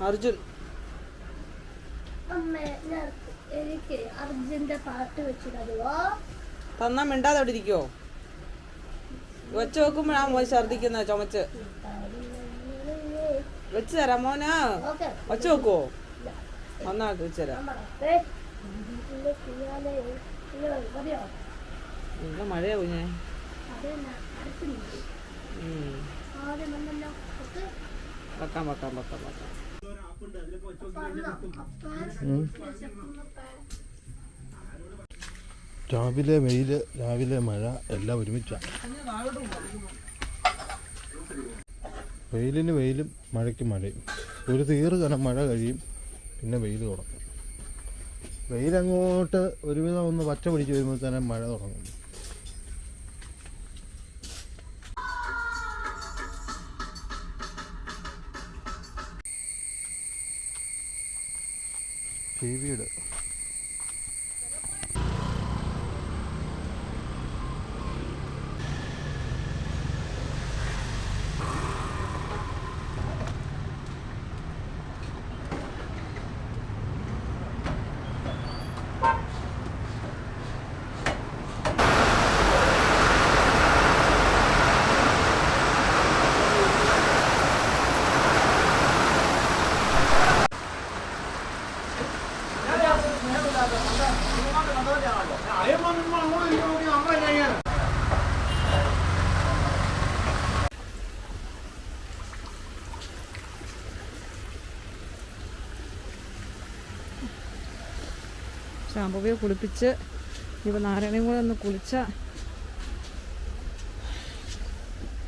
അർജുൻ എനിക്ക് അർജുന്റെ പാട്ട് വെച്ച് തരുവോ? തന്നാ മിണ്ടാതെ അവിടെ ഇരിക്കുവോ? വെച്ച് നോക്കുമ്പോഴാ മോൻ ഛർദിക്കുന്ന ചുമച്ച്. വെച്ച് തരാം മോനാ. വെച്ച് നോക്കുവോ? ഒന്നായിട്ട് വെച്ച് തരാം. നല്ല മഴയാ കുഞ്ഞേ. വെക്കാം വെക്കാം വെക്കാം വെക്കാം. രാവിലെ വെയില്, രാവിലെ മഴ, എല്ലാം ഒരുമിച്ചാണ്. വെയിലിന് വെയിലും മഴയ്ക്ക് മഴയും. ഒരു കനം മഴ കഴിയും, പിന്നെ വെയിൽ തുടങ്ങും. വെയിലങ്ങോട്ട് ഒരുവിധം ഒന്ന് പച്ച പിടിച്ച് വരുമ്പോൾ തന്നെ മഴ തുടങ്ങും. ടിവിയുടെ ശാമ്പുവയെ കുളിപ്പിച്ച് ഇപ്പോൾ നാരായണയും കൂടെ ഒന്ന്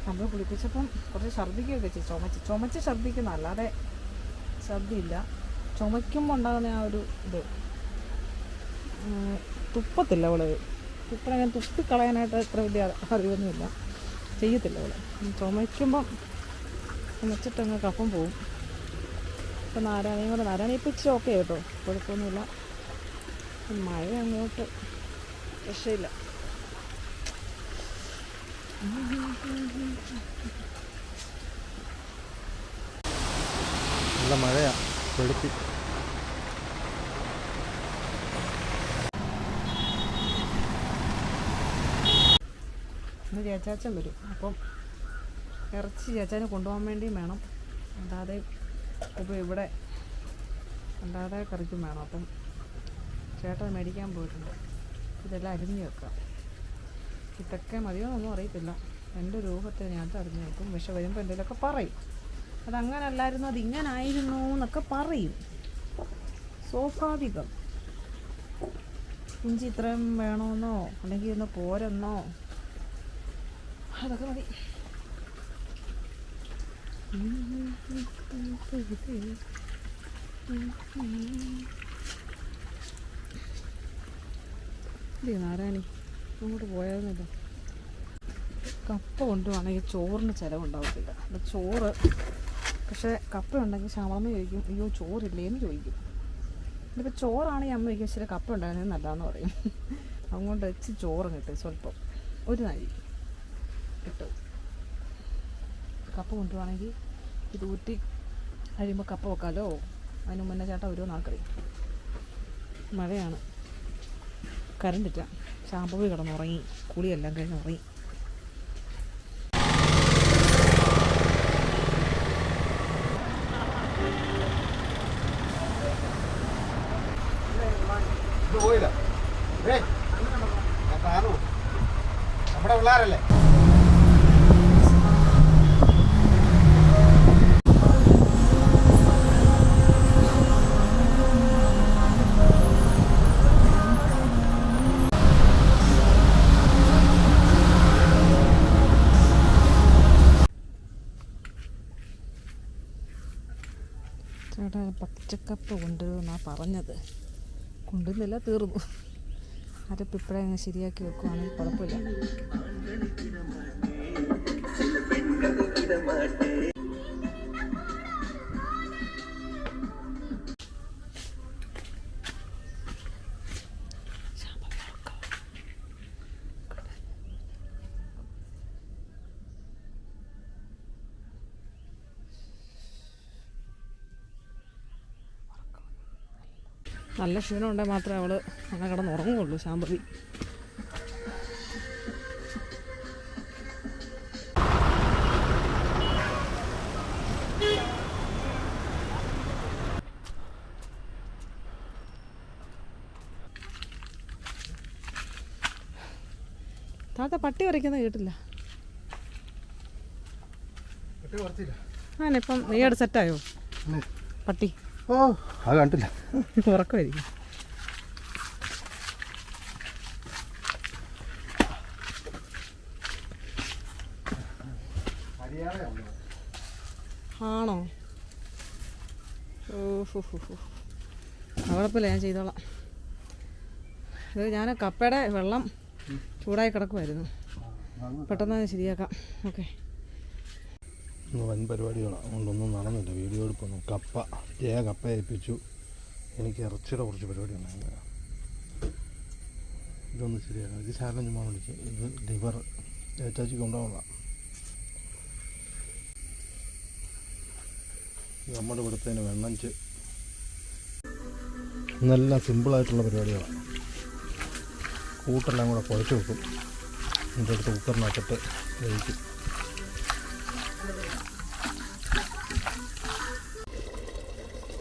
ശാമ്പു കുളിപ്പിച്ചപ്പം കുറച്ച് ഛർദ്ദിക്കുകയൊക്കെ ചെയ്തു. ചുമച്ച് ഛർദ്ദിക്കുന്ന, അല്ലാതെ ഛർദ്ദിയില്ല. ചുമയ്ക്കുമ്പോൾ ഉണ്ടാകുന്ന ആ ഒരു ഇത് തുപ്പത്തില്ല അവള്. തുപ്പണങ്ങനെ തുപ്പിക്കളയാനായിട്ട് അത്ര വലിയ അറിവൊന്നുമില്ല, ചെയ്യത്തില്ല അവള്. ചുമയ്ക്കുമ്പം ചുമച്ചിട്ടങ്ങ് കഫം പോവും. ഇപ്പം നാരായണി ഇപ്പം ഇച്ചിരി ഓക്കെ കേട്ടോ, കുഴപ്പമൊന്നുമില്ല. മഴ അങ്ങോട്ട് രക്ഷയില്ല. നല്ല മഴയാ, വെളുപ്പി. ഇന്ന് ചേച്ചാച്ചൻ വരും. അപ്പം ഇറച്ചി ചേച്ചാനെ കൊണ്ടുപോകാൻ വേണ്ടിയും വേണം, അല്ലാതെ ഇപ്പോൾ ഇവിടെ അല്ലാതെ കറിക്കും വേണം. അപ്പം ചേട്ടൻ മേടിക്കാൻ പോയിട്ടുണ്ട്. ഇതെല്ലാം അരിഞ്ഞു വെക്കാം. ഇതൊക്കെ മതിയോന്നൊന്നും അറിയത്തില്ല. എൻ്റെ രൂപത്തിൽ ഞാൻ അരിഞ്ഞു വെക്കും. പക്ഷെ വരുമ്പോൾ എന്തെങ്കിലുമൊക്കെ പറയും, അതങ്ങനെ അല്ലായിരുന്നു, അതിങ്ങനായിരുന്നു എന്നൊക്കെ പറയും. സ്വാഭാവികം. ഇഞ്ചി ഇത്രയും വേണമെന്നോ അല്ലെങ്കിൽ ഒന്ന് പോരെന്നോ അതൊക്കെ മതി. നാരായണി അങ്ങോട്ട് പോയായിരുന്നല്ലോ. കപ്പ കൊണ്ടുപോവാണെങ്കിൽ ചോറിന് ചിലവുണ്ടാവത്തില്ല. അപ്പം ചോറ് പക്ഷേ കപ്പ ഉണ്ടെങ്കിൽ ശ്യാമളമ്മ ചോദിക്കും, അയ്യോ ചോറില്ലേന്ന് ചോദിക്കും. ഇതിപ്പോൾ ചോറാണെങ്കിൽ അമ്മ ചോദിക്കും, ശരി കപ്പ ഉണ്ടാകുന്നത് നല്ലതെന്ന് പറയും. അതുകൊണ്ട് വെച്ച് ചോറ് കിട്ടും, സ്വല്പം ഒരു നരി കിട്ടും. കപ്പ കൊണ്ടുപോവാണെങ്കിൽ ഇത് ഊറ്റി കഴിയുമ്പോൾ കപ്പ വെക്കാമല്ലോ. അതിന് മുന്നേ ചേട്ടാ വരുമോ നാക്കറി. മഴയാണ്, കറണ്ടില്ല. ശാമ്പുവി കിടന്നുറങ്ങി, കുളിയെല്ലാം കഴിഞ്ഞ് ഉറങ്ങി. നമ്മുടെ പിള്ളേരല്ലേ? ചേട്ടാ പച്ചക്കപ്പ കൊണ്ടുവന്നാണ് പറഞ്ഞത്. കൊണ്ടുവന്നില്ല, തീർന്നു. അരപ്പ് ഇപ്പോഴേ അങ്ങ് ശരിയാക്കി വെക്കുവാണെങ്കിൽ കുഴപ്പമില്ല. നല്ല ക്ഷീണം ഉണ്ടെങ്കിൽ മാത്രമേ അവൾ അങ്ങനെ കിടന്ന് ഉറങ്ങുള്ളൂ ശാമ്പവി. താത്ത പട്ടി വരയ്ക്കുന്നത് കേട്ടില്ല. ആനിപ്പം നീയുടെ സെറ്റായോ പട്ടി? ഓ അത് കണ്ടില്ല. ഉറക്കമായിരിക്കും. ആണോ? ഓഹോ കുഴപ്പമില്ല, ഞാൻ ചെയ്തോളാം. ഇത് ഞാൻ കപ്പയുടെ വെള്ളം ചൂടായി കിടക്കുമായിരുന്നു, പെട്ടെന്ന് ശരിയാക്കാം. ഓക്കെ. വൻ പരിപാടികളാണ്, അതുകൊണ്ടൊന്നും നടന്നില്ല. വീഡിയോ എടുപ്പൊന്നും. കപ്പ ഏൽപ്പിച്ചു. എനിക്ക് ഇറച്ചിയുടെ കുറച്ച് പരിപാടി ഉണ്ടായിരുന്നു. ഇതൊന്നും ശരിയാക്കണം. ഇത് ശാലം ചുമ്മാ വിളിക്കും. ഇത് ലിവർ ഏറ്റാച്ചിക്ക് കൊണ്ടുപോകണം. നമ്മുടെ ഇവിടുത്തെ വെണ്ണഞ്ച്. ഇന്നെല്ലാം സിമ്പിളായിട്ടുള്ള പരിപാടികളാണ്. കൂട്ടെല്ലാം കൂടെ കുഴച്ച് വെക്കും. എൻ്റെ അടുത്ത് കുക്കറിനകത്തിട്ട് വേവിക്കും.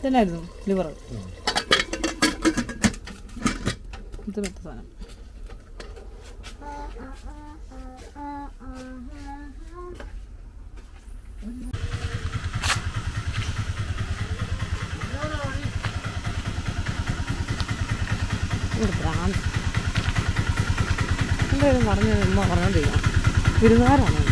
ഇതന്നായിരുന്നു ലിവർ. ഇത് മറ്റേ സാധനം. ഭ്രാന്ത് എന്തായാലും പറഞ്ഞോണ്ടിരിക്കണം. വിരുന്നുകാരാണ്.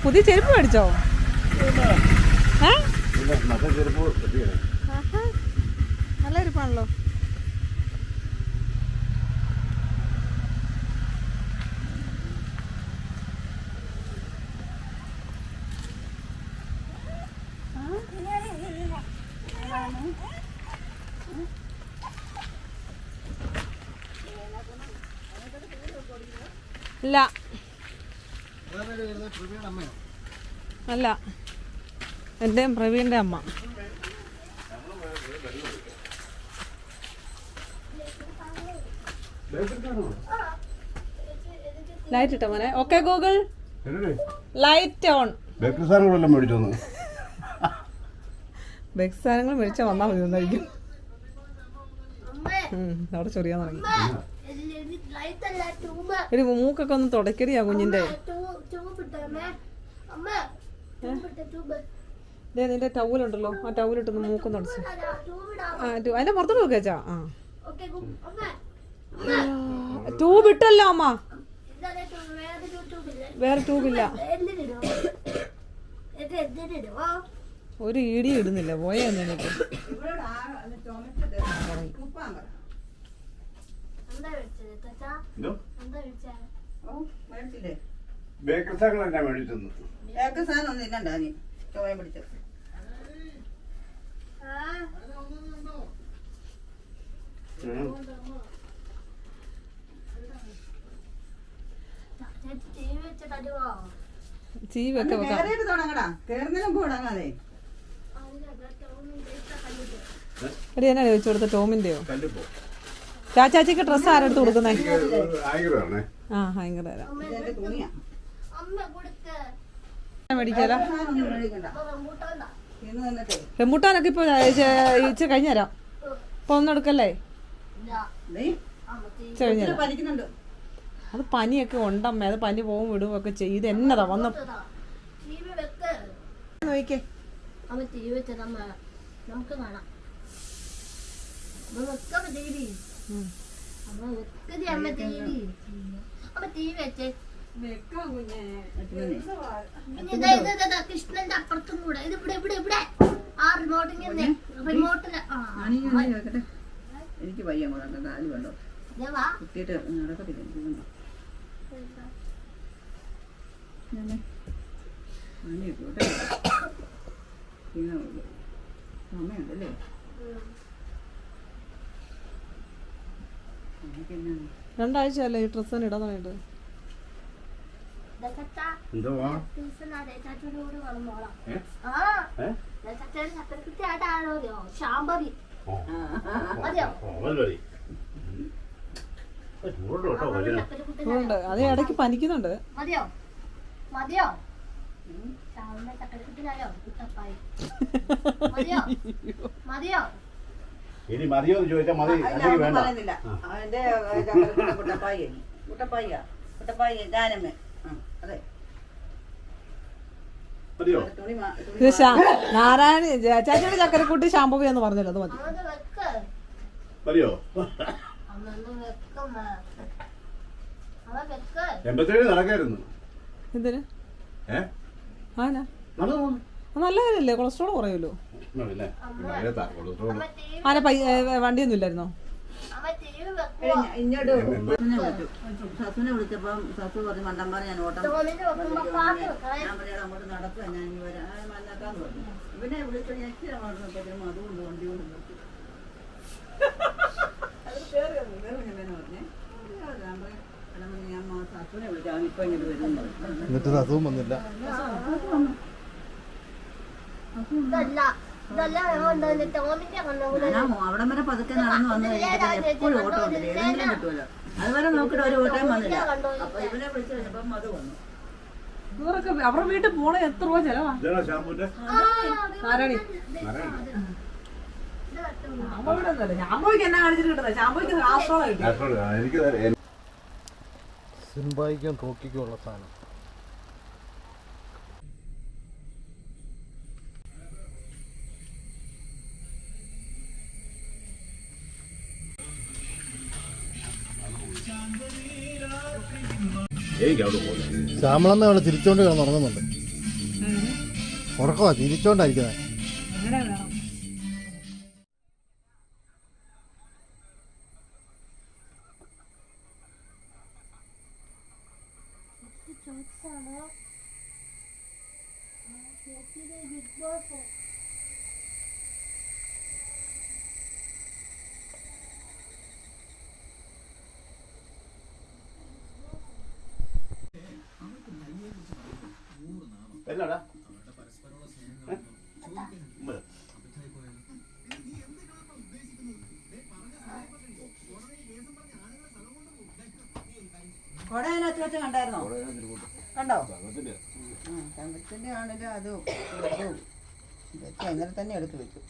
പുതിയ ചെരുപ്പ് മേടിച്ചോ? നല്ല ചെരുപ്പാണല്ലോ. ഇല്ല അല്ല, എൻ്റെയും പ്രവീണിൻ്റെ അമ്മ. ലൈറ്റ് ഇട്ടോ മോനെ? Okay Google light on. Bakery സാധനങ്ങളെല്ലാം മേടിച്ചു. ബേക്കറി സാധനങ്ങൾ മേടിച്ചാൽ വന്നാൽ മതി. ഒന്നായിരിക്കും അവിടെ ചൊറിയാൻ തുടങ്ങി. ഒരു മൂക്കൊക്കെ ഒന്ന് തുടക്കടിയാ കുഞ്ഞിന്റെ. നിന്റെ ടൗലുണ്ടല്ലോ, ആ ടൗലിട്ടൊന്ന് മൂക്കും തുടച്ചു. അതിന്റെ പുറത്തോട്ട് നോക്കിയാച്ചാ. ആ ട്യൂബ് ഇട്ടല്ലോ അമ്മ. വേറെ ട്യൂബില്ല. ഒരു ഈടി ഇടുന്നില്ല. പോയാ എനിക്ക് ബേക്കറി സാധനങ്ങളെല്ലാം മേടിച്ചെന്നു. ബേക്കറി സാധനം ഒന്നും ഇല്ലണ്ടാ നീ ചോയ പിടിച്ചത്. തുടങ്ങടാ, കേറുന്നതിനും തുടങ്ങാതെ. എടി എന്നാ ചോദിച്ചു കൊടുത്ത ടോമിന്റെയോ? ചാച്ചാച്ചിക്ക് ഡ്രസ്സ് ആരെടുത്ത് കൊടുക്കുന്നേ? ആ ഭയങ്കര തരാം. മേടിക്കാലോ. റംബൂട്ടാനൊക്കെ ഇപ്പൊ ഇച്ചിരി കഴിഞ്ഞു തരാം. ഇപ്പൊ ഒന്നും എടുക്കല്ലേ? അത് പനിയൊക്കെ ഉണ്ടമ്മേ. അത് പനി പോവും വിടുവൊക്കെ ചെയ്ത് എന്നതാ വന്ന നോക്കിക്കേ. നമുക്ക് കാണാം. കൃഷ്ണന്റെ അപ്പുറത്തും കൂടെ ഇത് ഇവിടെ ഇവിടെ ഇവിടെ ആ റിമോട്ടിന്റെ റിമോട്ടില്. എനിക്ക് വയ്യ കാല് വേണ്ടോ കുത്തിയിട്ട് നടക്കത്തില്ല. സമയമുണ്ടല്ലേ? രണ്ടാഴ്ചയല്ലേ ഈ ഡ്രസ്സ് തന്നെ ഇടാൻ തുടങ്ങിയിട്ട്. എന്തുവാ ചാച്ചോട് വളർന്നോളാം. ഏ? ആ ഏ? ചാച്ചയുടെ ചക്കരക്കുട്ടി ആയിട്ടാണോ ശാമ്പവി മതിയോ? ഓവൽവരി ചൂടുണ്ട് കേട്ടോ കൊച്ചിന്. ഉണ്ട്. അത് ഇടയ്ക്ക് പനിക്കുന്നുണ്ട്. മതിയോ മതിയോ? ശാമ്പ ചക്കരക്കുട്ടിനായോ കുട്ടപ്പായി മതിയോ മതിയോ? ഇനി മതിയോ എന്ന് ചോദിച്ചാൽ മതി, അല്ലെങ്കിൽ വേണ്ട. പറയുന്നില്ല അവന്റെ കുട്ടപ്പായി കുട്ടപ്പായിയാ കുട്ടപ്പായി ഗാനമേ അതെ മതിയോ? തുണി ഇത് നാരായണി ചാച്ചിയുടെ ചക്കരക്കുട്ടി ശാമ്പവി എന്ന് പറഞ്ഞല്ലോ, അത് മതി. അമ്മത് വെക്ക് മതിയോ? അമ്മന്ന് വെക്കമ്മ അമ്മ വെക്ക്. 87 നടക്കായിരുന്നു. എന്തിന്? ഏ? ആനാ നടന്നു പോകുന്നു. അത് നല്ല കാര്യമല്ലേ, കൊളസ്ട്രോൾ കുറയുമല്ലോ. പിന്നെ മഴയത്താ കൊളുത്തോളൂ. അമ്മ ടി വി ആന വണ്ടിയൊന്നും ഇല്ലായിരുന്നോ? അമ്മ ടി വി വെക്കുവോ? ഇങ്ങോട്ട് സസുനെ വിളിച്ചപ്പം സസു പറഞ്ഞ് മണ്ടന്മാരെ ഞാൻ ഓട്ടം തോന്നിട്ട് വെക്കുമ്പോ പാട്ട് വെക്കണേ. ഞാൻ പറയാം അങ്ങോട്ട് നടക്കുക ഞാൻ ഇനി വരാം മണ്ണാക്കാന്ന് പറഞ്ഞു. ഇവനെ വിളിച്ച ഞെക്കി വളർന്നപ്പോഴും അതുകൊണ്ട് വണ്ടി കൊണ്ട് നിർത്തി പറഞ്ഞേ ഞാൻ സസുനെ വിളിച്ചാൽ ഇപ്പൊ ഇങ്ങോട്ട് വരുന്നു. എന്നിട്ട് അസുഖം വന്നില്ല. ഇതല്ല ഇതല്ല കൊണ്ടുവന്ന് ടോമിന്റെ കൊണ്ടുപോകുന്നത്. ഞാൻ അവിടം വരെ പതുക്കെ നടന്നു വന്നു കഴിഞ്ഞിട്ട് എപ്പോഴും ഓട്ടം ഉണ്ടല്ലോ, ഏതെങ്കിലും കിട്ടുമല്ലോ. അതുവരെ നോക്കിയിട്ട് ഒരു ഓട്ടം വന്നില്ല. അപ്പൊ ഇവനെ വിളിച്ചു കഴിഞ്ഞപ്പം അത് വന്നു. ഇവരൊക്കെ അവരുടെ വീട്ടിൽ പോണേ എത്ര രൂപ ചെലവാ? ഇതാണോ ഷാമ്പൂന്റെ? നാരായണി ശാമ്പവിടെ ഒന്നുമല്ല. ശാമ്പയ്ക്ക് എന്നാ കാണിച്ചിട്ട് കിട്ടുന്നത്? ശാമ്പയ്ക്ക് ആശ്രമം കിട്ടി. എനിക്ക് സിംബായിക്കും ടോക്കിക്കും ഉള്ള സാധനം. എനിക്ക് അവിടെ പോകുന്നു. ശ്യാമളമ്മ അവിടെ തിരിച്ചോണ്ട് കിടന്ന് ഉറങ്ങുന്നുണ്ട്. ഉറക്കമാ, തിരിച്ചോണ്ടായിരിക്കുന്നത്. ബിഗ് ബോസ് എന്നാടാ? കൊട അതിനകത്ത് വെച്ച് കണ്ടായിരുന്നോ? കണ്ടോ? തങ്കത്തിന്റെ ആണെങ്കിലും അത് വെച്ച് ഇന്നലെ തന്നെ എടുത്ത് വെച്ചു.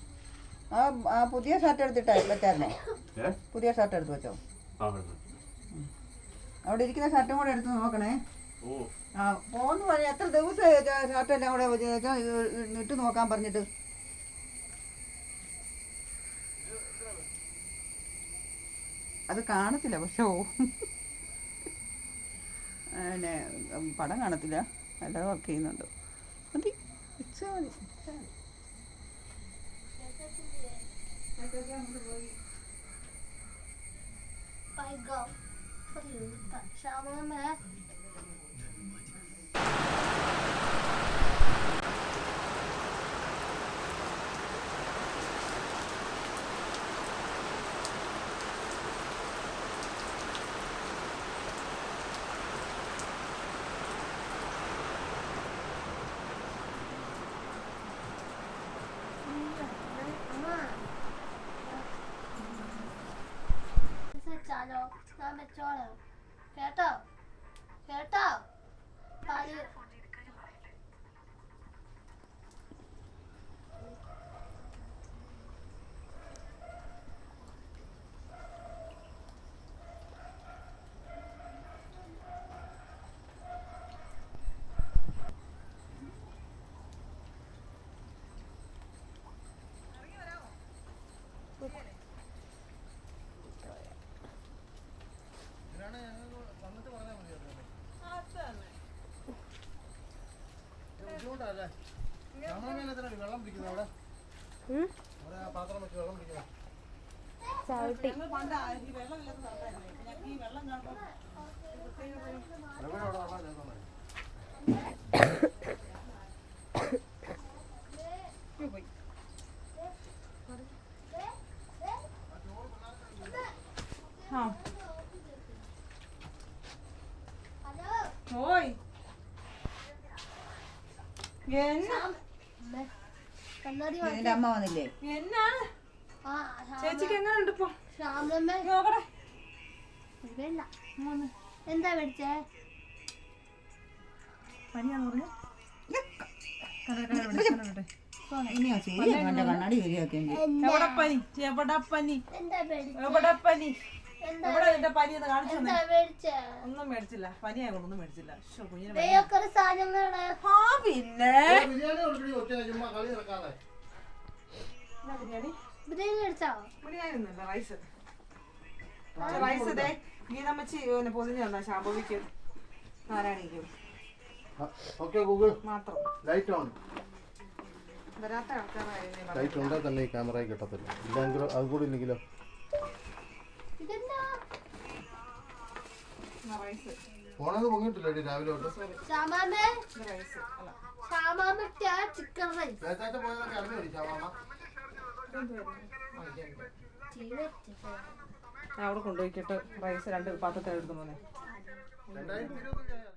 ആ പുതിയ ഷർട്ട് എടുത്തിട്ടാ വെച്ചായിരുന്നോ? പുതിയ ഷർട്ട് എടുത്ത് വെച്ചോ? അവിടെ ഇരിക്കുന്ന ഷർട്ടും കൂടെ എടുത്ത് നോക്കണേ. ആ പോന്ന് പറഞ്ഞ എത്ര ദിവസം ഷർട്ട് എല്ലാം കൂടെ ഇട്ട് നോക്കാൻ പറഞ്ഞിട്ട്. അത് കാണത്തില്ല പക്ഷേ പിന്നെ പടം കാണത്തില്ല, അല്ലാതെ വർക്ക് ചെയ്യുന്നുണ്ട്. മതി വെച്ചാൽ മതി. ശ്യാമമ്മ വെച്ചാലോ? ഞാൻ വെച്ചോളാം കേട്ടോ കേട്ടോ. പാല് വെള്ളം പിടിക്കുന്നത് അവിടെ പാത്രം വെച്ച് വെള്ളം പിടിക്കുന്നത്. ആ കണ്ണാടി ഇതിന്റെ അമ്മ വന്നില്ലേ? എന്നാണ് ആ ചേച്ചിക്ക് എങ്ങനെയുണ്ട് ഇപ്പൊ? ശ്യാമളമ്മ നോക്കട്ടെ. ഇല്ല എന്താ മേടിച്ചേ? പനിയാന്ന് പറഞ്ഞു. ഇനിയാ ശരിയാ കണ്ട കണ്ണാടി ശരിയാക്കേണ്ടി. എവിടെ പനി? എവിടെ പനി? എന്താ മേടിച്ചേ? എവിടെ പനി? എവിടെ നിന്റെ പനി എന്ന് കാണിച്ചു തന്നെ? എന്താ മേടിച്ചേ? ഒന്നും മേടിച്ചില്ല. പനി ആയതുകൊണ്ടൊന്നും മേടിച്ചില്ല. ശ്ശോ, കുഞ്ഞിന് പനി. വേഗം സാധനങ്ങള് ആ പിന്നെ ബിരിയാണി കൊടുക്കണി ഒറ്റ ചുമ്മാ കളി നടക്കാതെ. ബിരിയാണി ബിരിയാണി മേടിച്ചോ? ബിരിയാണി ഒന്നുമില്ല. റൈസ് റൈസ് ഇതേ ഗീതമ്മച്ചി പൊതിഞ്ഞു തന്നാ ശാമ്പവിക്ക് നാരായണിക്കും ഓക്കെ ഗൂഗിൾ മാത്രം. Light on. വരാത്ത ആൾക്കാരായിരുന്നു. ലൈറ്റ് ഉണ്ടെങ്കിൽ തന്നെ ഈ ക്യാമറയിൽ കിട്ടത്തില്ല. ഇല്ലെങ്കിലോ അതും കൂടി ഇല്ലെങ്കിലോ ഇതെന്താ? റൈസ് ഫോണൊന്നും പൊങ്ങിയിട്ടില്ല രാവിലെ തൊട്ട്. ശ്യാമാമ്മ റൈസ് അല്ല ശ്യാമാമ്മ ചിക്കൻ റൈസ് നേരത്തെ പോയതൊക്കെ അറിഞ്ഞു പിടിച്ചാവാമ. അവിടെ കൊണ്ടുപോയിക്കിട്ട് റൈസ് 2 പാത്രത്തിൽ എടുത്തു പോന്നെ. 2025